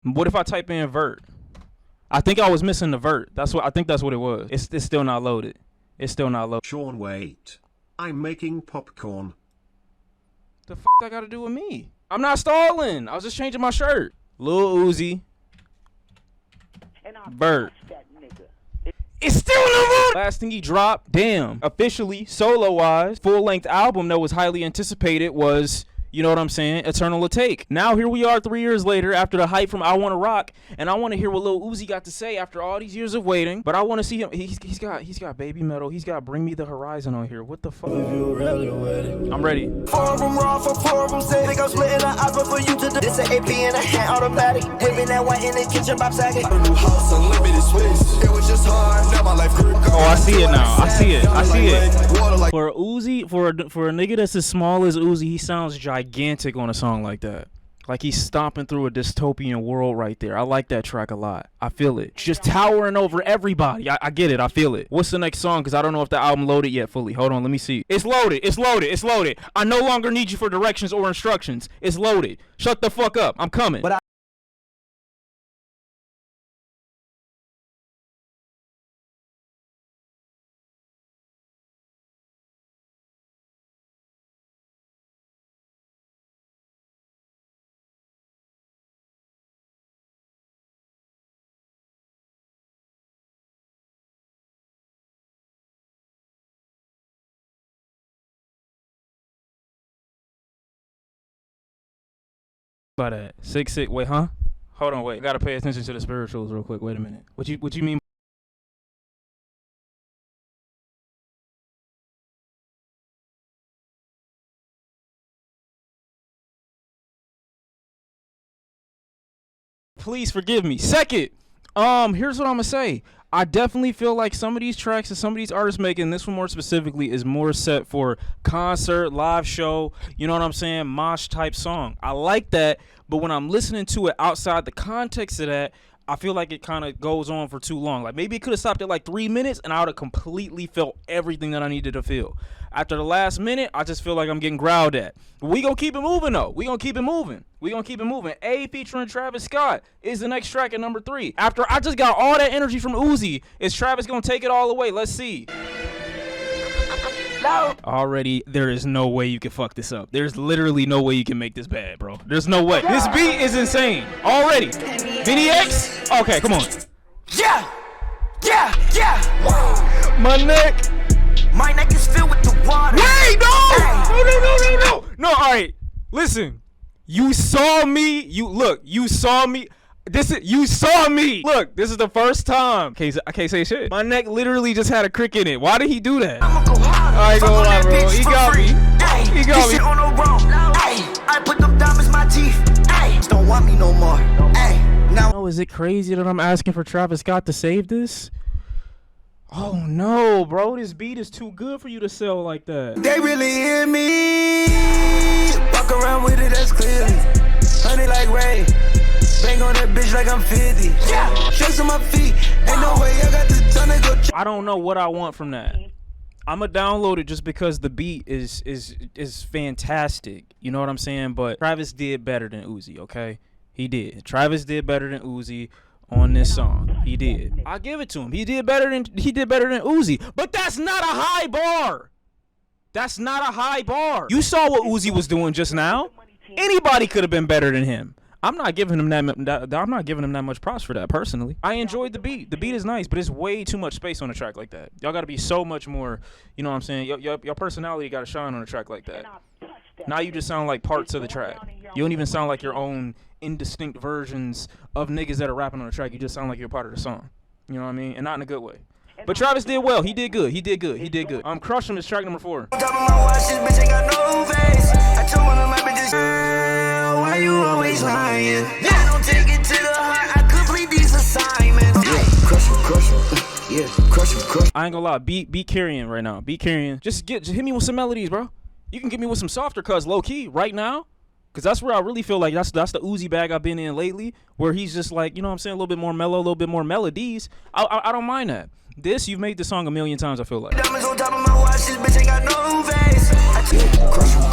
What if I type in Vert? I think I was missing the Vert. I think that's what it was. It's still not loaded. It's still not loaded. Shawn, wait. I'm making popcorn. The f I gotta do with me? I'm not stalling. I was just changing my shirt. Lil Uzi Vert. It's still in the room. Last thing he dropped, damn, officially, solo-wise, full-length album that was highly anticipated was, you know what I'm saying, Eternal Take. Now here we are 3 years later after the hype from I Wanna Rock, and I want to hear what Lil Uzi got to say after all these years of waiting. But I want to see him. He's got Baby Metal. He's got Bring Me the Horizon on here. What the fuck? I'm ready. Oh, I see it now. I see it. For Uzi, for a nigga that's as small as Uzi, he sounds gigantic on a song like that. Like he's stomping through a dystopian world right there. I like that track a lot. I feel it. Just towering over everybody. I get it. I feel it. What's the next song? Because I don't know if the album loaded yet fully. Hold on. Let me see. It's loaded. It's loaded. It's loaded. I no longer need you for directions or instructions. It's loaded. Shut the fuck up. I'm coming. By that 6-6. Wait, huh? Hold on. Wait. I gotta pay attention to the spirituals real quick. Wait a minute. What you mean? Please forgive me. Second, here's what I'm gonna say. I definitely feel like some of these tracks and some of these artists making this one more specifically is more set for concert, live show, you know what I'm saying, mosh type song. I like that, but when I'm listening to it outside the context of that, I feel like it kind of goes on for too long. Like maybe it could have stopped at like 3 minutes and I would have completely felt everything that I needed to feel. After the last minute, I just feel like I'm getting growled at. But we gonna keep it moving though. We gonna keep it moving. A featuring Travis Scott is the next track at number 3. After I just got all that energy from Uzi, is Travis gonna take it all away? Let's see. No. Already, there is no way you can fuck this up. There's literally no way you can make this bad, bro. There's no way. This beat is insane. Already. Vinny X? Okay, come on. Yeah. My neck. My neck is filled with the water. Wait, no. No, all right. Listen. You saw me. You saw me. You saw me. Look, this is the first time. I can't say shit. My neck literally just had a crick in it. Why did he do that? I'ma go hard. I ain't gonna lie, bro. He got me. He got me. Shit on the road. I put them diamonds in my teeth. Don't want me no more. Now. Oh, is it crazy that I'm asking for Travis Scott to save this? Oh no, bro. This beat is too good for you to sell like that. They really hear me. Walk around with it as clearly. Honey like Ray. Bang on that bitch like I'm 50. Yeah. Shakes on my feet. Ain't no way I got the time to go. I don't know what I want from that. I'ma download it just because the beat is fantastic. You know what I'm saying? But Travis did better than Uzi, okay? He did. Travis did better than Uzi on this song. He did. I give it to him. He did better than Uzi. But that's not a high bar. That's not a high bar. You saw what Uzi was doing just now. Anybody could have been better than him. I'm not giving him that much props for that personally. I enjoyed the beat. The beat is nice, but it's way too much space on a track like that. Y'all got to be so much more, you know what I'm saying? Your personality got to shine on a track like that. Now you just sound like parts of the track. You don't even sound like your own indistinct versions of niggas that are rapping on the track. You just sound like you're part of the song. You know what I mean? And not in a good way. But Travis did well. He did good. I'm crushing this track number 4. Why you always lying? I don't take it to the heart. I complete these assignments. Crush him. I ain't gonna lie. Be carrying right now. Be carrying. Just hit me with some melodies, bro. You can get me with some softer cuts, low key, right now. Cause that's where I really feel like that's the Uzi bag I've been in lately, where he's just like, you know what I'm saying, a little bit more mellow, a little bit more melodies. I don't mind that. You've made the song a million times, I feel like. Diamonds on top of my watch, this bitch ain't got no face. Crush him.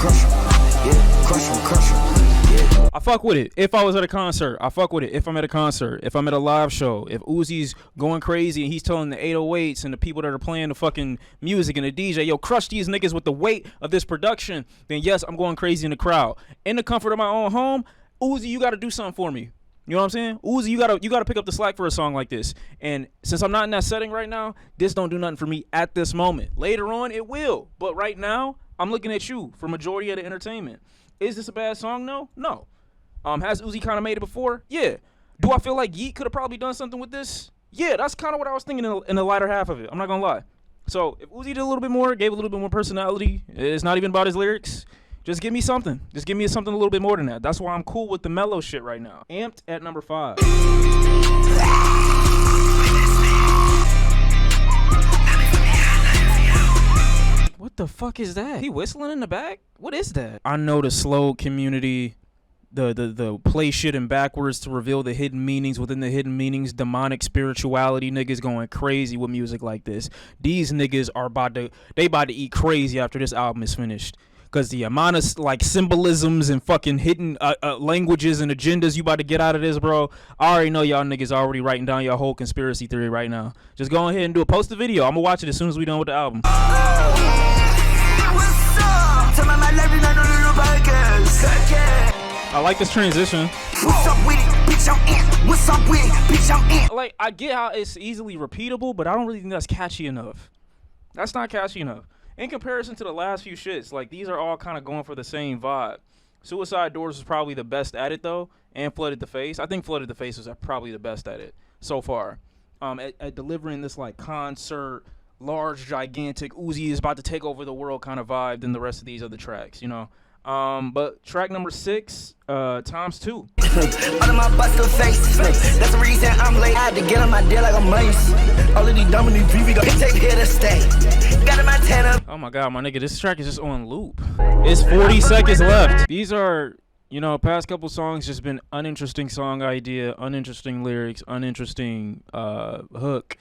I fuck with it. If I was at a concert, I fuck with it. If I'm at a concert, if I'm at a live show, if Uzi's going crazy and he's telling the 808s and the people that are playing the fucking music and the DJ, yo, crush these niggas with the weight of this production, then yes, I'm going crazy in the crowd. In the comfort of my own home, Uzi, you gotta do something for me. You know what I'm saying? Uzi, you gotta pick up the slack for a song like this. And since I'm not in that setting right now, this don't do nothing for me at this moment. Later on, it will. But right now, I'm looking at you for majority of the entertainment. Is this a bad song? No. Has Uzi kind of made it before? Yeah. Do I feel like Yeet could have probably done something with this? Yeah, that's kind of what I was thinking in the latter half of it. I'm not gonna lie. So if Uzi did a little bit more, gave a little bit more personality, it's not even about his lyrics. Just give me something. Just give me something a little bit more than that. That's why I'm cool with the Mellow shit right now. Amped at number 5. What the fuck is that? He whistling in the back? What is that? I know the slow community, the play shit in backwards to reveal the hidden meanings within the hidden meanings, demonic spirituality niggas going crazy with music like this. These niggas are about to eat crazy after this album is finished. Cause the amount of like symbolisms and fucking hidden languages and agendas you about to get out of this, bro. I already know y'all niggas already writing down your whole conspiracy theory right now. Just go ahead and post the video. I'm gonna watch it as soon as we done with the album. I like this transition. What's up with it, bitch, I'm in. What's up with it, bitch, I'm in. Like, I get how it's easily repeatable, but I don't really think that's catchy enough. That's not catchy enough. In comparison to the last few shits, like, these are all kind of going for the same vibe. Suicide Doors was probably the best at it, though, and Flooded the Face. I think Flooded the Face was probably the best at it so far. At delivering this, like, concert, large, gigantic, Uzi is about to take over the world kind of vibe than the rest of these other tracks, you know? But track number 6, times 2. Under my bust of face, that's the reason I'm late. I had to get on my deal like I'm lace. All of these dumb and these BB gon' take here to stay. Got in my antenna. Oh my god, my nigga, this track is just on loop. It's 40 seconds left. These are, you know, past couple songs just been uninteresting song idea, uninteresting lyrics, uninteresting hook,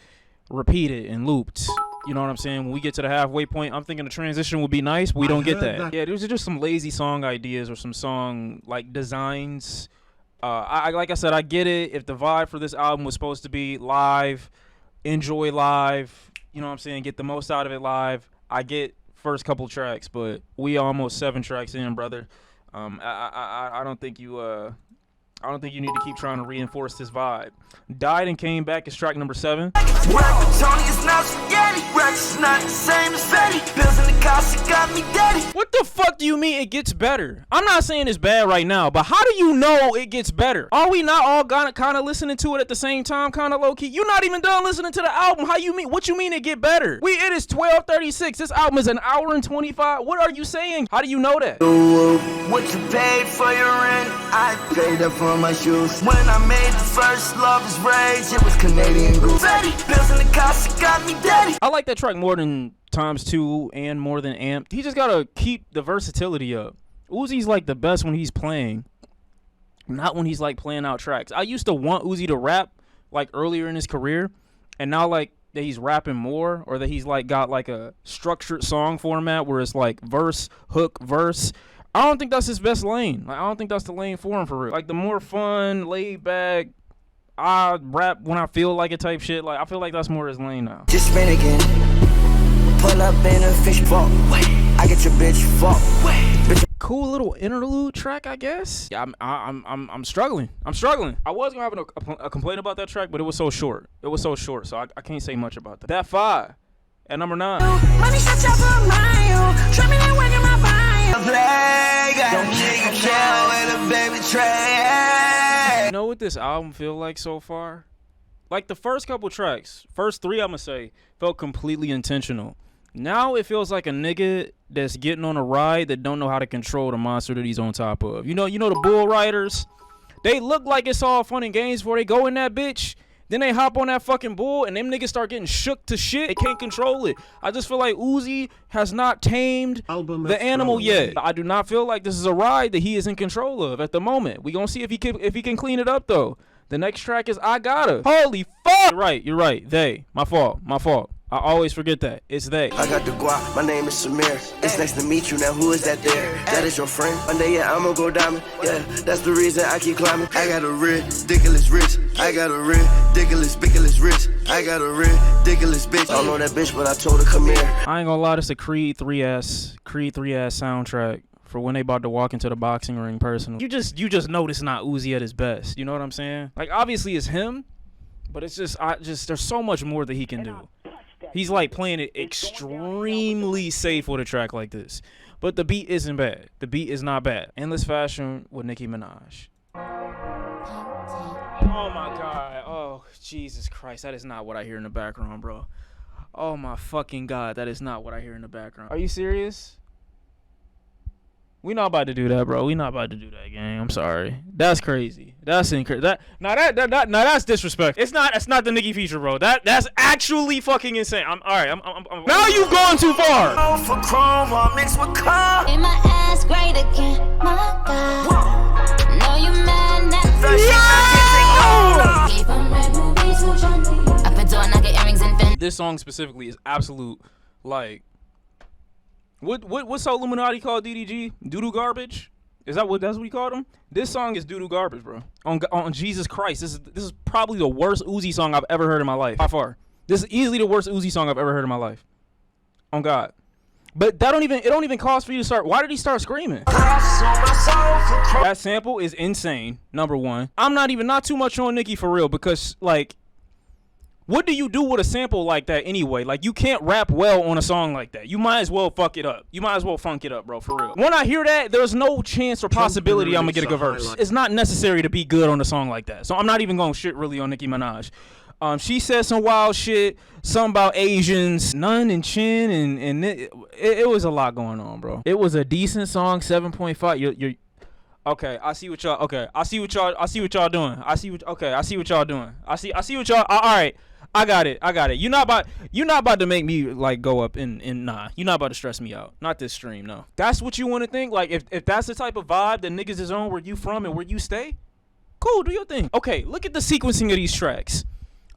repeated and looped. You know what I'm saying? When we get to the halfway point, I'm thinking the transition would be nice, but we don't get that. Yeah, those are just some lazy song ideas or some song like designs. Like I said, I get it. If the vibe for this album was supposed to be live, enjoy live, you know what I'm saying, get the most out of it live, I get first couple tracks, but we almost 7 tracks in, brother. I don't think you need to keep trying to reinforce this vibe. Died and Came Back is track number 7. What the fuck do you mean it gets better? I'm not saying it's bad right now, but how do you know it gets better? Are we not all kind of listening to it at the same time, kind of low key? You're not even done listening to the album. How you mean? What you mean it get better? It is 12:36. This album is an hour and 25. What are you saying? How do you know that? What you paid for your rent, I paid up for my shoes. When I made the first Love Is Rage, it was Canadian Goose. Bills in the cost, it got me daddy. I like that track more than times 2 and more than Amped. He just gotta keep the versatility up. Uzi's like the best when he's playing, not when he's like playing out tracks. I used to want Uzi to rap like earlier in his career, and now like that he's rapping more, or that he's like got like a structured song format where it's like verse, hook, verse. I don't think that's his best lane. Like, I don't think that's the lane for him for real. Like the more fun, laid back, I rap when I feel like it type shit. Like I feel like that's more his lane now. Just spin again. Pull up in a fish boat. I get your bitch fucked. Cool little interlude track, I guess. Yeah, I'm struggling. I was gonna have a complaint about that track, but it was so short. So I can't say much about that. That 5 at number 9. Money shots up a mile. Try me that work in my bio. You know what this album feel like so far? Like the first couple tracks, first 3 I'ma say, felt completely intentional. Now it feels like a nigga that's getting on a ride that don't know how to control the monster that he's on top of. You know the bull riders? They look like it's all fun and games before they go in that bitch. Then they hop on that fucking bull and them niggas start getting shook to shit. They can't control it. I just feel like Uzi has not tamed the animal yet. I do not feel like this is a ride that he is in control of at the moment. We gonna see if he can clean it up though. The next track is I Gotta. Holy fuck! You're right. My fault. I always forget that. It's they. I got the guap, my name is Samir. It's nice to meet you, now who is that there? That is your friend? One day, yeah, I'ma go diamond. Yeah, that's the reason I keep climbing. I got a ridiculous wrist. I got a ridiculous wrist. I got a ridiculous bitch. I don't know that bitch, but I told her come here. I ain't gonna lie, this a Creed 3S soundtrack for when they about to walk into the boxing ring personal. You just know this not Uzi at his best. You know what I'm saying? Like, obviously it's him, but it's just there's so much more that he can do. He's like playing it extremely safe with a track like this. But the beat isn't bad. The beat is not bad. Endless Fashion with Nicki Minaj. Oh my God. Oh, Jesus Christ. That is not what I hear in the background, bro. Oh my fucking God. That is not what I hear in the background. Are you serious? We not about to do that, bro. We not about to do that, gang. I'm sorry. That's crazy. That's incredible. That's disrespect. It's not. That's not the Nicki feature, bro. That's actually fucking insane. I'm all right. I'm now you've gone too far. For chrome, I'll mix with car. In my ass great again, my God. Know you mad now. Keep on red movies, who join me? Up and down, I get earrings and fin. This song specifically is absolute, like, what's Illuminati called DDG? Doodoo garbage? That's what he called him? This song is doodoo garbage, bro. On Jesus Christ, this is probably the worst Uzi song I've ever heard in my life. By far. This is easily the worst Uzi song I've ever heard in my life. On God. But it don't even cause for you to start. Why did he start screaming? That sample is insane, number one. I'm not too much on Nicki for real, because, like, what do you do with a sample like that anyway? Like, you can't rap well on a song like that. You might as well fuck it up. You might as well funk it up, bro, for real. When I hear that, there's no chance or possibility I'm gonna get a good verse. It's not necessary to be good on a song like that. So I'm not even gonna shit really on Nicki Minaj. She said some wild shit, something about Asians, Nun and Chin, and it was a lot going on, bro. It was a decent song, 7.5. You're okay. I see what y'all doing. I see what y'all doing. I see what y'all. All right. I got it. You're not about to make me, like, go up and nah. You're not about to stress me out. Not this stream, no. That's what you want to think? Like, if that's the type of vibe that niggas is on where you from and where you stay, cool, do your thing. Okay, look at the sequencing of these tracks.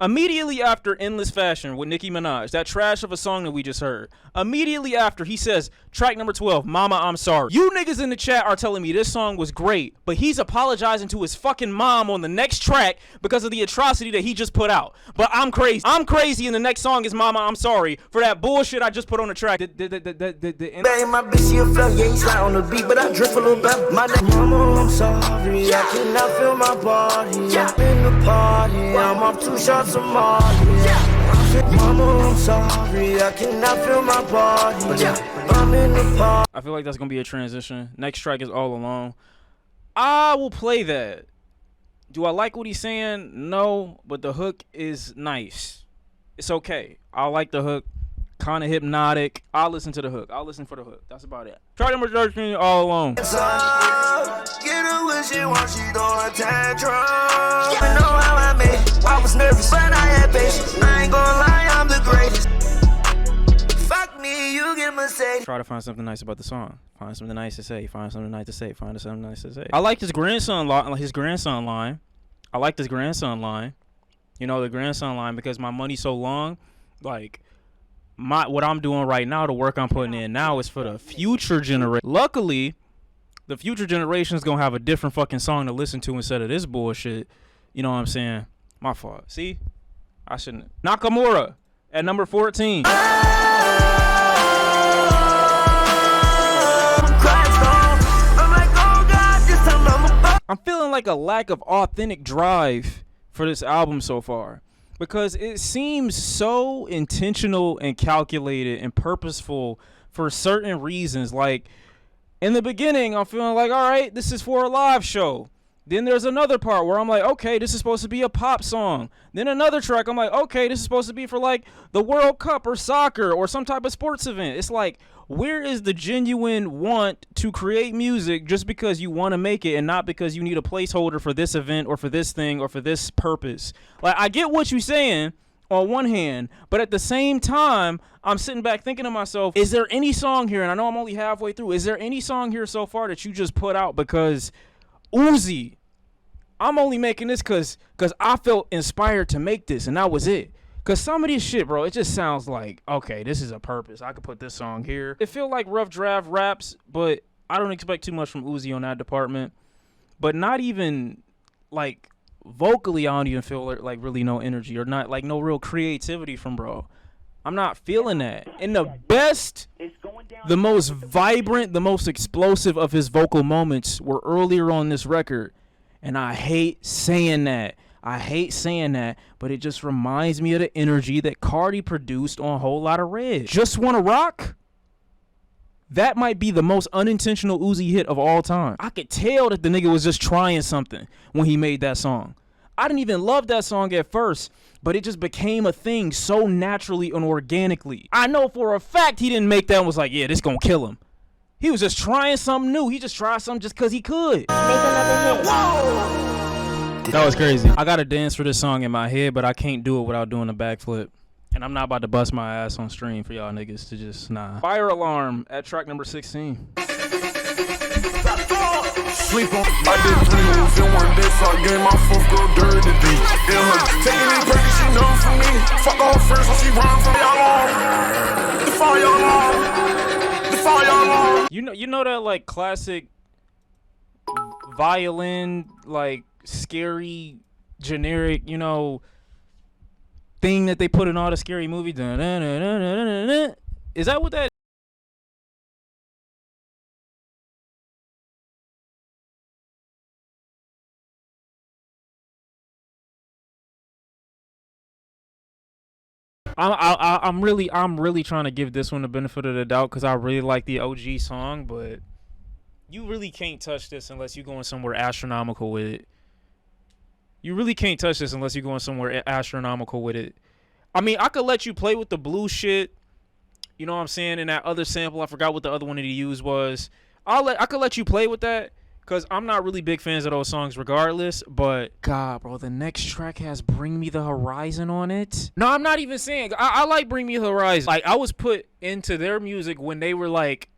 Immediately after Endless Fashion with Nicki Minaj, that trash of a song that we just heard, immediately after, he says, track number 12, Mama, I'm Sorry. You niggas in the chat are telling me this song was great, but he's apologizing to his fucking mom on the next track because of the atrocity that he just put out. But I'm crazy. I'm crazy, and the next song is Mama, I'm Sorry for that bullshit I just put on the track. Baby, my bitch, she a flow, yeah, he slide on the beat, but I drift a little bit. My Mama, I'm sorry, I cannot feel my body. I'm in the party, I'm off 2 shots. Mama, I'm sorry, I cannot feel my body. I'm in the park. I feel like that's gonna be a transition. Next track is All Alone. I will play that. Do I like what he's saying? No, but the hook is nice. It's okay. I like the hook. Kind of hypnotic. I'll listen to the hook. I'll listen for the hook. That's about it. Track number 13, All Alone. Get her when she wants, she throw a tantrum. You know how I made it. I was nervous, but I had patience. I ain't gonna lie, I'm the greatest. Fuck me, you get Mercedes. Try to find something nice about the song. Find something nice to say. Find something nice to say. Find something nice to say. I like his grandson line. I like this grandson line. You know, the grandson line, because my money's so long, like, what I'm doing right now, the work I'm putting in now, is for the future generation. Luckily, the future generation is gonna have a different fucking song to listen to instead of this bullshit. You know what I'm saying? My fault. See, I shouldn't. Nakamura at number 14. I'm feeling like a lack of authentic drive for this album so far, because it seems so intentional and calculated and purposeful for certain reasons. Like, in the beginning, I'm feeling like, all right, this is for a live show. Then there's another part where I'm like, okay, this is supposed to be a pop song. Then another track, I'm like, okay, this is supposed to be for, like, the World Cup or soccer or some type of sports event. It's like, where is the genuine want to create music just because you want to make it and not because you need a placeholder for this event or for this thing or for this purpose? Like, I get what you're saying on one hand, but at the same time, I'm sitting back thinking to myself, is there any song here, and I know I'm only halfway through, is there any song here so far that you just put out because Uzi, I'm only making this because I felt inspired to make this, and that was it? Cause some of this shit, bro, it just sounds like, okay, this is a purpose. I could put this song here. It feel like rough draft raps, but I don't expect too much from Uzi on that department. But not even like vocally, I don't even feel like really no energy or not like no real creativity from bro. I'm not feeling that. And the best, the most vibrant, the most explosive of his vocal moments were earlier on this record. And I hate saying that. But it just reminds me of the energy that Cardi produced on Whole Lotta Red. Just Wanna Rock? That might be the most unintentional Uzi hit of all time. I could tell that the nigga was just trying something when he made that song. I didn't even love that song at first, but it just became a thing so naturally and organically. I know for a fact he didn't make that and was like, yeah, this gonna kill him. He was just trying something new. He just tried something just because he could. Make another hit. That was crazy. I got a dance for this song in my head, but I can't do it without doing a backflip. And I'm not about to bust my ass on stream for y'all niggas to just, nah. Fire Alarm at track number 16. Sleep on. I did 3 moves in one day, so I gave my 4th girl dirty deep. Taking these breaks, she know for me. Fuck all first when she run from y'all on. The fire alarm. The fire alarm. You know that like classic violin, like scary, generic, you know, thing that they put in all the scary movies. Is that what that? I'm really trying to give this one the benefit of the doubt because I really like the OG song, but you really can't touch this unless you're going somewhere astronomical with it. You really can't touch this unless you're going somewhere astronomical with it. I mean, I could let you play with the blue shit, you know what I'm saying, and that other sample, I forgot what the other one that he used was. I could let you play with that, because I'm not really big fans of those songs regardless, but God, bro, the next track has Bring Me the Horizon on it. No, I'm not even saying, I like Bring Me the Horizon. Like, I was put into their music when they were like,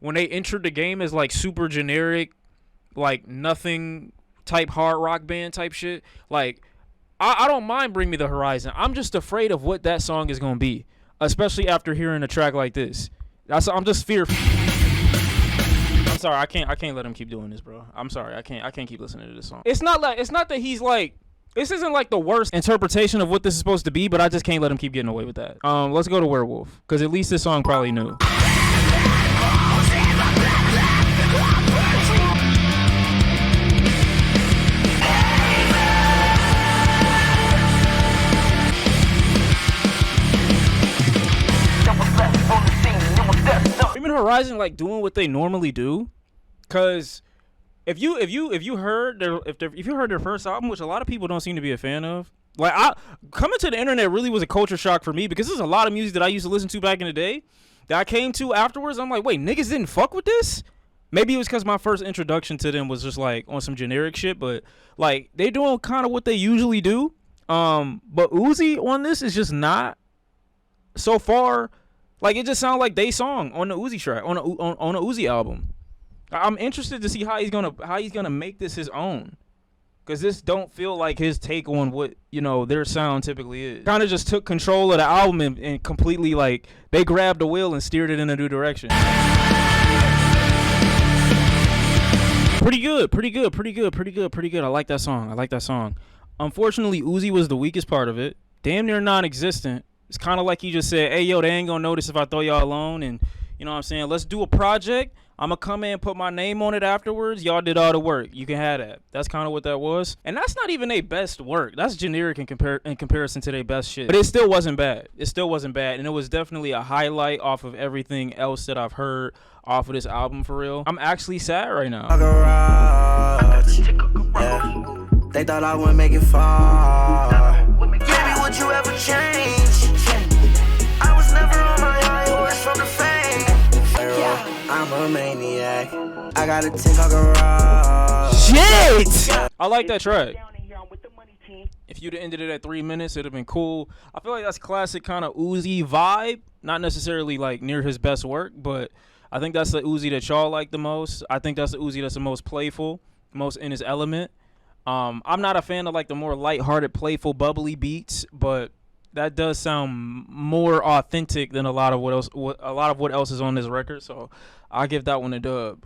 when they entered the game as like super generic, like nothing type hard rock band type shit. Like, I don't mind Bring Me the Horizon. I'm just afraid of what that song is gonna be, especially after hearing a track like this. I'm just fearful. I'm sorry, I can't let him keep doing this, bro. I'm sorry, I can't keep listening to this song. It's not that he's like, this isn't like the worst interpretation of what this is supposed to be, but I just can't let him keep getting away with that. Let's go to Werewolf, because at least this song probably new. Horizon like doing what they normally do, cause if you heard their first album, which a lot of people don't seem to be a fan of, like coming to the internet really was a culture shock for me, because there's a lot of music that I used to listen to back in the day that I came to afterwards. I'm like, wait, niggas didn't fuck with this? Maybe it was because my first introduction to them was just like on some generic shit, but like they doing kind of what they usually do. But Uzi on this is just not so far. Like, it just sounds like they song on the Uzi track, on a Uzi album. I'm interested to see how he's gonna make this his own, because this don't feel like his take on what, you know, their sound typically is. Kind of just took control of the album and completely, like, they grabbed the wheel and steered it in a new direction. Pretty good. I like that song. Unfortunately, Uzi was the weakest part of it. Damn near non-existent. It's kind of like he just said, hey, yo, they ain't going to notice if I throw y'all alone. And, you know what I'm saying? Let's do a project. I'm going to come in and put my name on it afterwards. Y'all did all the work. You can have that. That's kind of what that was. And that's not even their best work. That's generic in comparison to their best shit. But it still wasn't bad. And it was definitely a highlight off of everything else that I've heard off of this album, for real. I'm actually sad right now. Yeah. They thought I wouldn't make it far. Baby, would you ever change? I was never on my high horse from the fame. I'm a maniac. I gotta take a garage. Shit! I like that track. If you'd have ended it at 3 minutes, it'd have been cool. I feel like that's classic kind of Uzi vibe. Not necessarily like near his best work, but I think that's the Uzi that y'all like the most. I think that's the Uzi that's the most playful, most in his element. I'm not a fan of like the more lighthearted, playful, bubbly beats, but that does sound more authentic than a lot of what else is on this record. So I'll give that one a dub.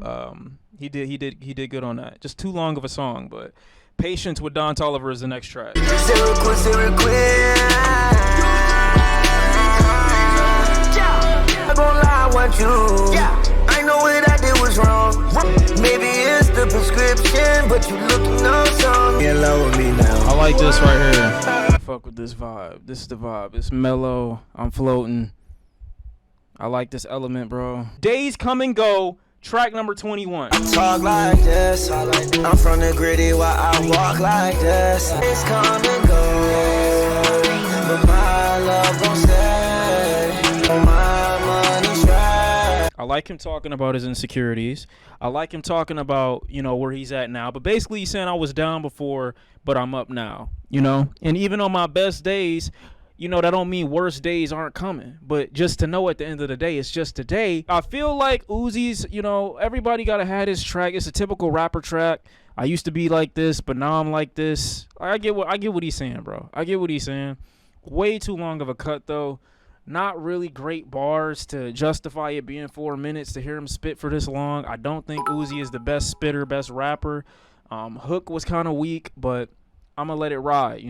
He did good on that. Just too long of a song, but Patience with Don Toliver is the next track. I know what I did was wrong. Maybe it's the prescription, but you looking awesome. You're low with me now. I like this right here. Fuck with this vibe. This is the vibe. It's mellow. I'm floating. I like this element, bro. Days Come and Go. Track number 21. Talk like this. I'm from the gritty while I walk like this. It's come and go, but my love gon' stay. My money's right. I like him talking about his insecurities. I like him talking about, where he's at now. But basically he's saying I was down before, but I'm up now, And even on my best days, that don't mean worse days aren't coming. But just to know at the end of the day, it's just today. I feel like Uzi's, everybody gotta have his track. It's a typical rapper track. I used to be like this, but now I'm like this. I get what he's saying, bro. I get what he's saying. Way too long of a cut though. Not really great bars to justify it being 4 minutes to hear him spit for this long. I don't think Uzi is the best spitter, best rapper. Hook was kind of weak, but I'm gonna let it ride.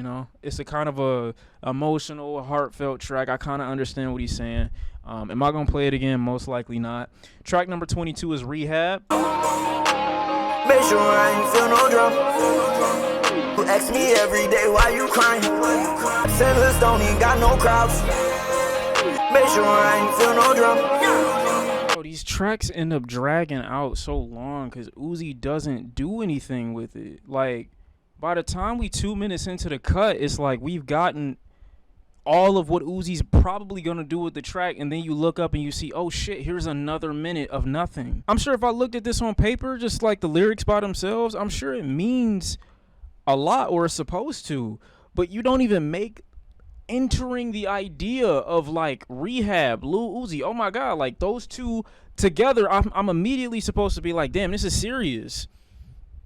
It's a kind of a emotional, heartfelt track. I kind of understand what he's saying. Am I gonna play it again? Most likely not. Track number 22 is Rehab. Make sure I ain't feel no drum. Who ask me every day why you crying? Sinless don't even got no crowds. Make sure I ain't feel no drum. These tracks end up dragging out so long because Uzi doesn't do anything with it. Like, by the time we 2 minutes into the cut, it's like we've gotten all of what Uzi's probably going to do with the track, and then you look up and you see, oh shit, here's another minute of nothing. I'm sure if I looked at this on paper, just like the lyrics by themselves, I'm sure it means a lot, or it's supposed to, but you don't even make entering the idea of like Rehab, Lil Uzi, oh my god, like those two together, I'm immediately supposed to be like, damn, this is serious,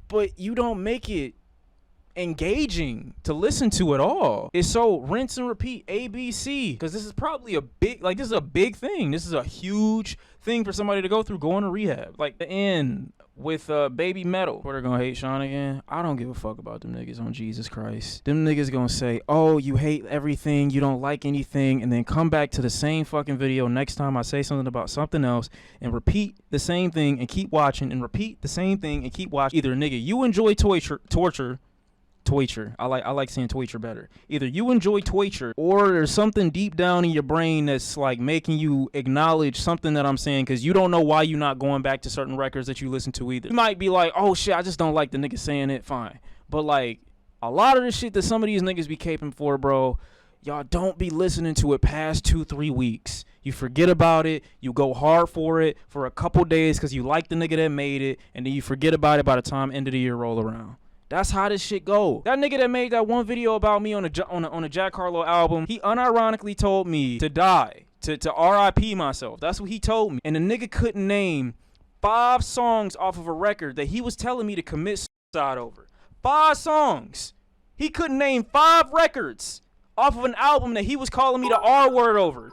but you don't make it engaging to listen to at all. It's so rinse and repeat, ABC, because this is probably this is a big thing. This is a huge thing for somebody to go through, going to rehab. Like the end with Baby Metal. They're gonna hate Shawn again. I don't give a fuck about them niggas, on Jesus Christ. Them niggas gonna say, oh, you hate everything, you don't like anything, and then come back to the same fucking video next time I say something about something else and repeat the same thing and keep watching and repeat the same thing and keep watching. Either nigga, you enjoy torture. I like saying torture better. Either you enjoy torture, or there's something deep down in your brain that's like making you acknowledge something that I'm saying, because you don't know why you're not going back to certain records that you listen to either. You might be like, oh shit, I just don't like the nigga saying it, fine. But like a lot of the shit that some of these niggas be caping for, bro, y'all don't be listening to it past 2-3 weeks. You forget about it, you go hard for it for a couple days because you like the nigga that made it, and then you forget about it by the time end of the year roll around. That's how this shit go. That nigga that made that one video about me on a Jack Harlow album, he unironically told me to die, to RIP myself. That's what he told me. And the nigga couldn't name 5 songs off of a record that he was telling me to commit suicide over. 5 songs. He couldn't name 5 records off of an album that he was calling me the R word over.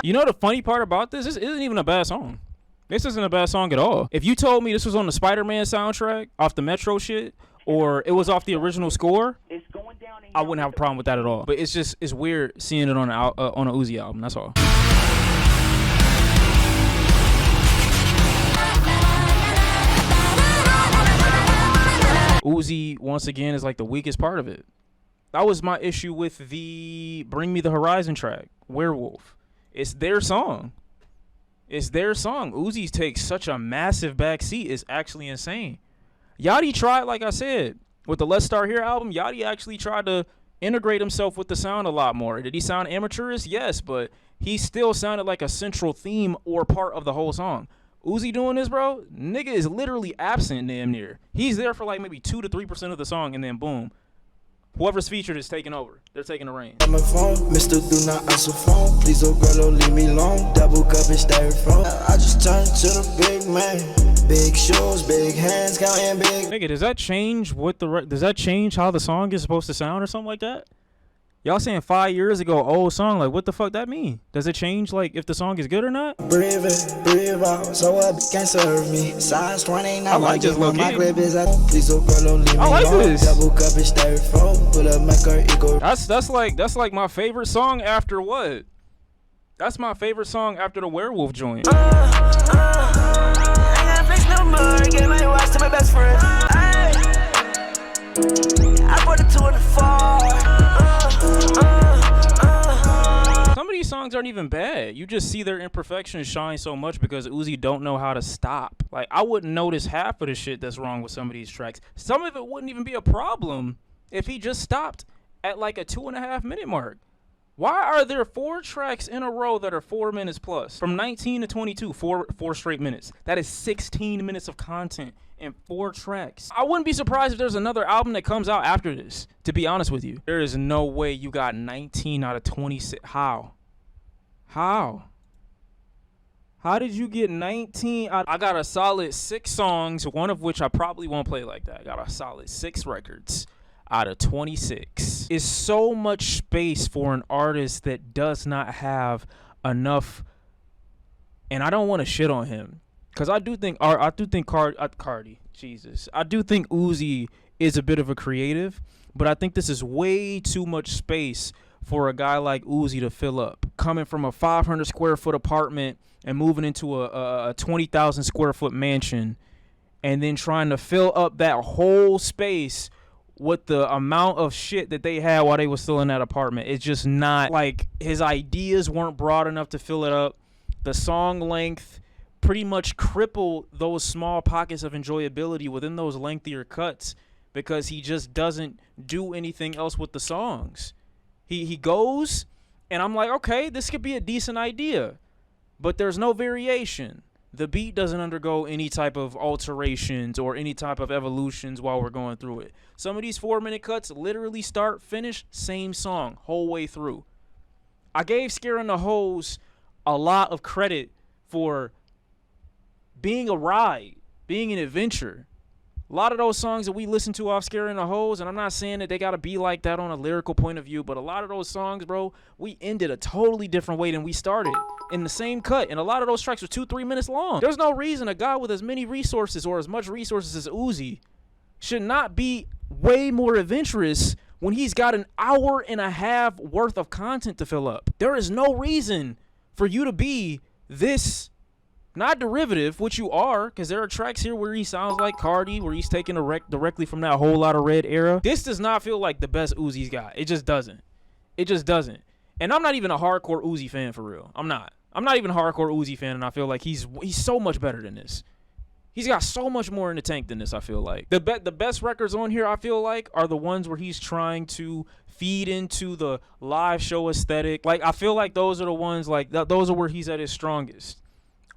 You know the funny part about this? This isn't even a bad song. This isn't a bad song at all. If you told me this was on the Spider-Man soundtrack off the Metro shit, or it was off the original score, I wouldn't have a problem with that at all. But it's weird seeing it on a Uzi album. That's all. Uzi once again is like the weakest part of it. That was my issue with the Bring Me the Horizon track, Werewolf. It's their song. Uzi takes such a massive backseat. It's actually insane. Yachty tried, like I said, with the Let's Start Here album, Yachty actually tried to integrate himself with the sound a lot more. Did he sound amateurish? Yes, but he still sounded like a central theme or part of the whole song. Uzi doing this, bro, nigga is literally absent damn near. He's there for like maybe 2 to 3% of the song, and then boom, Whoever's featured is taking over. They're taking the reins. On my phone, Mr. Do not answer phone. Please, oh girl, don't leave me alone. Double cup and styrofoam. I just turned to the big man. Big shoes, big hands, counting big. Nigga, does that change does that change how the song is supposed to sound or something like that? Y'all saying 5 years ago, old song, like what the fuck that mean? Does it change like if the song is good or not? Breathe in, breathe out, so what can't serve me. Size 29, I like this my low-key. grip is out. Please, oh girl, don't leave me I like alone. this. Double cup and styrofoam. Pull up my car, ego. That's like my favorite song after what? That's my favorite song after the Werewolf joint. I got flex no more, get my watch to my best friend. I put it 2 in the 4. Some of these songs aren't even bad. You just see their imperfections shine so much because Uzi don't know how to stop. Like, I wouldn't notice half of the shit that's wrong with some of these tracks. Some of it wouldn't even be a problem if he just stopped at like a 2.5 minute mark. Why are there 4 tracks in a row that are 4 minutes plus? From 19 to 22, four straight minutes. That is 16 minutes of content in 4 tracks. I wouldn't be surprised if there's another album that comes out after this, to be honest with you. There is no way you got 19 out of 26. How? How did you get 19? I got a solid 6 songs, one of which I probably won't play like that. I got a solid 6 records out of 26. Is so much space for an artist that does not have enough, and I don't want to shit on him because I do think Cardi, Jesus, I do think Uzi is a bit of a creative, but I think this is way too much space for a guy like Uzi to fill up. Coming from a 500 square foot apartment and moving into a 20,000 square foot mansion, and then trying to fill up that whole space with the amount of shit that they had while they were still in that apartment. It's just not, like, his ideas weren't broad enough to fill it up. The song length pretty much crippled those small pockets of enjoyability within those lengthier cuts because he just doesn't do anything else with the songs. He goes, and I'm like, okay, this could be a decent idea, but there's no variation. The beat doesn't undergo any type of alterations or any type of evolutions while we're going through it. Some of these 4-minute cuts literally start, finish, same song, whole way through. I gave Scaring the Hoes a lot of credit for being a ride, being an adventure. A lot of those songs that we listen to off Scaring the Hoes, and I'm not saying that they got to be like that on a lyrical point of view, but a lot of those songs, bro, we ended a totally different way than we started in the same cut, and a lot of those tracks were 2-3 minutes long. There's no reason a guy with as many resources or as much resources as Uzi should not be way more adventurous when he's got an hour and a half worth of content to fill up. There is no reason for you to be this not derivative, which you are, because there are tracks here where he sounds like Cardi, where he's taking directly from that Whole Lotta Red era. This does not feel like the best Uzi's got. It just doesn't. It just doesn't. And I'm not even a hardcore Uzi fan for real. I'm not even a hardcore Uzi fan, and I feel like he's so much better than this. He's got so much more in the tank than this, I feel like. The best records on here, I feel like, are the ones where he's trying to feed into the live show aesthetic. Like, I feel like those are the ones, like, those are where he's at his strongest.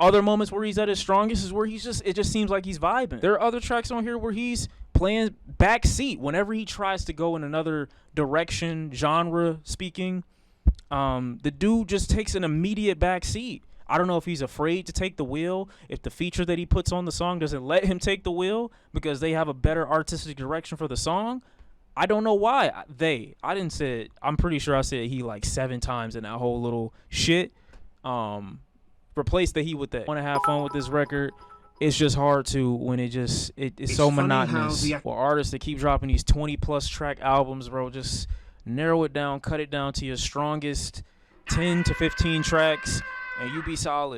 Other moments where he's at his strongest is where it just seems like he's vibing. There are other tracks on here where he's playing backseat whenever he tries to go in another direction, genre speaking. The dude just takes an immediate backseat. I don't know if he's afraid to take the wheel, if the feature that he puts on the song doesn't let him take the wheel because they have a better artistic direction for the song. I don't know why. I didn't say it. I'm pretty sure I said he like 7 times in that whole little shit. Replace the he with that. Want to have fun with this record. It's just hard to when it's so monotonous. For artists that keep dropping these 20+ track albums, bro, just narrow it down, cut it down to your strongest 10 to 15 tracks, and you be solid.